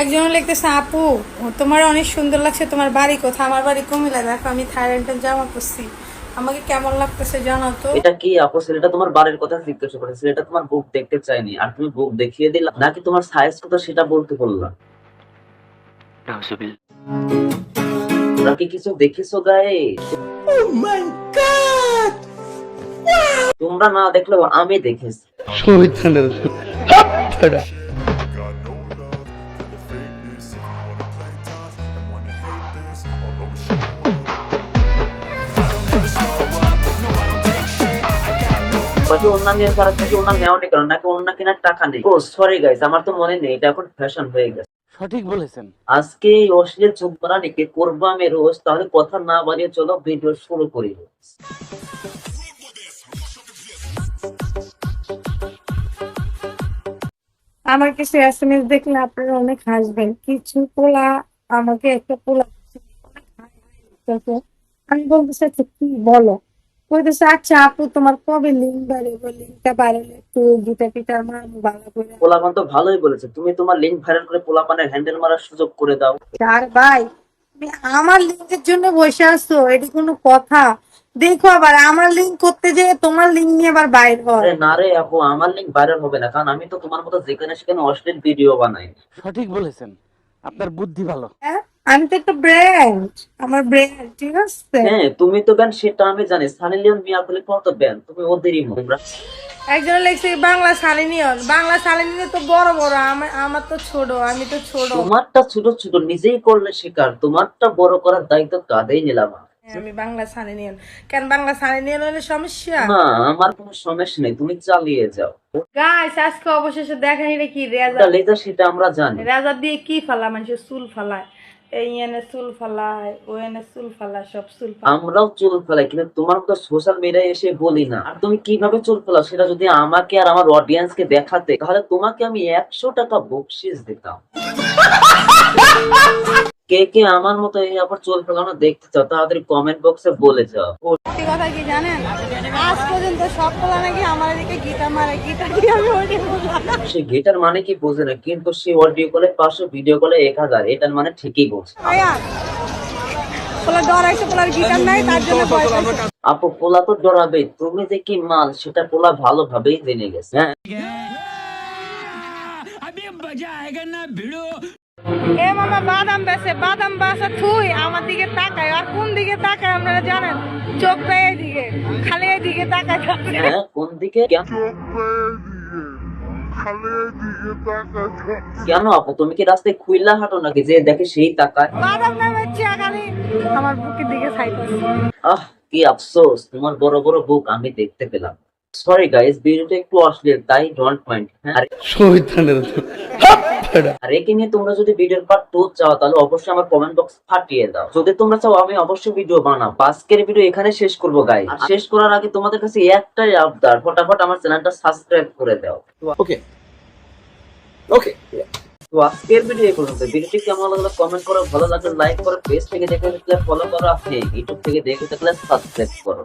একজন লিখতেছে আপু তোমার অনেক সুন্দর লাগছে, তোমার বাড়ি কোথায়? আমার বাড়ি কুমিল্লা। দেখো আমি থাইল্যান্ডে জামা পরছি, আমাকে কেমন লাগতেছে জানো তো? এটা কি আপু? ছেলেটা তোমার বাড়ির কথা জিজ্ঞাসা করে, ছেলেটা তোমার বুক দেখতে চাইনি আর তুমি বুক দেখিয়ে দিলা, নাকি তোমার সাইজ কত সেটা বলতে বললা? তোমরা কি কিছু দেখেছো গায়ে? তোমরা না দেখলেও আমি দেখেছি। অন্যান্য কারণ থেকে অন্যান্য নেওয়া নেই, কারণ নাকি অন্য কেনার টাকা নেই। ও সরি গাইস, আমার তো মনে নেই, এটা এখন ফ্যাশন হয়ে গেছে। সঠিক বলেছেন। আজকে এই অশ্লীল চোখ বানানিকে করবো আমি রোজ, তাহলে কথা না বাড়িয়ে চলো ভিডিও শুরু করি। আমার কিছু এসএমএস দেখলে আপনারা অনেক হাসবেন। কিছু পোলা আমাকে একটা পোলা দিতেছে। আমি বলতেছি আচ্ছা কি বলো, বলতেছে আচ্ছা আপু তোমার কবে লিঙ্ক বাড়াবো, লিঙ্কটা বাড়ালে একটু গিটার টিটার মারবো ভালো করে। পোলাপান তো ভালোই বলেছে, তুমি তোমার লিঙ্ক ভাইরাল করে পোলাপানের হ্যান্ডেল মারার সুযোগ করে দাও। আর ভাই তুমি আমার লিঙ্কের জন্য বসে আসছো, এটা কোনো কথা? দেখো আবার আমার লিঙ্ক করতে যেয়ে তোমার লিঙ্ক নিয়ে আবার বাইর হয়। আরে না রে আপু, আমার লিঙ্ক ভাইরাল হবে না, কারণ আমি তো তোমার মতো যেখানে সেখানে অশ্লীল ভিডিও বানাই। সঠিক বলেছেন, আপনার বুদ্ধি ভালো। হ্যাঁ আমি তো একটা ব্র্যান্ড, আমার ব্র্যান্ড, ঠিক আছে? হ্যাঁ তুমি তো ব্যান, সেটা আমি জানি। সানি লিওন মিয়া বলে কোন তো ব্যান, তুমি ওদেরই তোমরা। একজন লিখছে বাংলা সালিনিয়ন। বাংলা সালিনিয়ন তো বড় বড়, আমার তো ছোট, আমি তো ছোট। তোমারটা ছোট ছোট নিজেই করলে শিকার, তোমারটা বড় করার দায়িত্ব কাঁধেই নিলাম আমি। আমি বাংলা সালিনিয়ন। কেন বাংলা সালিনিয়ন হলে সমস্যা? না, আমার কোনো সমস্যা নেই, তুমি চালিয়ে যাও। গাইস আজকে অবশেষে দেখাই রে কি ওটা লেজা, সেটা আমরা জানি। রেজা দিয়ে কি ফালা, মানুষের চুল ফালায়, এই এনে চুল ফালায়, ও এনে চুল ফালায়, সব চুল ফালায়। আমরাও চুল ফেলাই, কিন্তু তোমার মতো সোশ্যাল মিডিয়ায় এসে বলি না। আর তুমি কিভাবে চুল ফেলাও সেটা যদি আমাকে আর আমার অডিয়েন্স কে দেখাতে, তাহলে তোমাকে আমি 100 টাকা বকশিস দিতাম। কে কে আমার মতো এই আবার চুল ফেলানো দেখতে চাও, তাড়াতাড়ি কমেন্ট বক্সে বলে যাও। সত্যি কথা কি জানেন, আজ পর্যন্ত সব পোলা নাকি আমার এদিকে গিটার মারে, গিটার দিয়ে আমি অডিও করলাম। সে গিটার মানে কি বোঝে না, কিন্তু সে অডিও কলে 500, ভিডিও কলে 1000, এটার মানে ঠিকই বোঝে। পোলা ডরাইছে, পোলার গিটার নাই তার জন্য ভয় পাইছে। আপু পোলা তো ডরাবে, তুমি যে কি মাল সেটা পোলা ভালোভাবেই জেনে গেছে। হ্যাঁ এ মামা বাদাম বেছে, বাদাম বাসা থুই আমার দিকে তাকায়। আর কোন দিকে তাকায় আপনারা জানেন? চোখ পেয়ে দিকে, খালি এদিকে তাকায় থাকে। হ্যাঁ কোন দিকে? কেন আপু, তুমি কি রাস্তায় খুইলা হাঁটো নাকি যে দেখে সেই তাকায়? বাদাম নামাচ্ছি খালি আমার বুকের দিকে চাইতেছে। আহ কি আফসোস, তোমার বড় বড় বুক আমি দেখতে পেলাম। সরি গাইস, ভিডিওটা একটু অশ্লীল, তাই ডোন্ট মাইন্ড। আর একে নিয়ে তোমরা যদি ভিডিওর পার্ট 2 চাও, তাহলে অবশ্যই আমার কমেন্ট বক্স ফাটিয়ে দাও। যদি তোমরা চাও আমি অবশ্যই ভিডিও বানাবো। আজকের ভিডিও এখানে শেষ করবো গাইস। আর শেষ করার আগে তোমাদের কাছে একটাই আবদার, ফটাফট আমার চ্যানেলটা সাবস্ক্রাইব করে দাও। ওকে ওকে তো আজকের ভিডিও এই পর্যন্ত। ভিডিওটি কেমন লাগলো কমেন্ট করো, ভালো লাগলে লাইক করো, পেজ থেকে দেখে থাকলে ফলো করো, আপনি ইউটিউব থেকে দেখে থাকলে সাবস্ক্রাইব করো।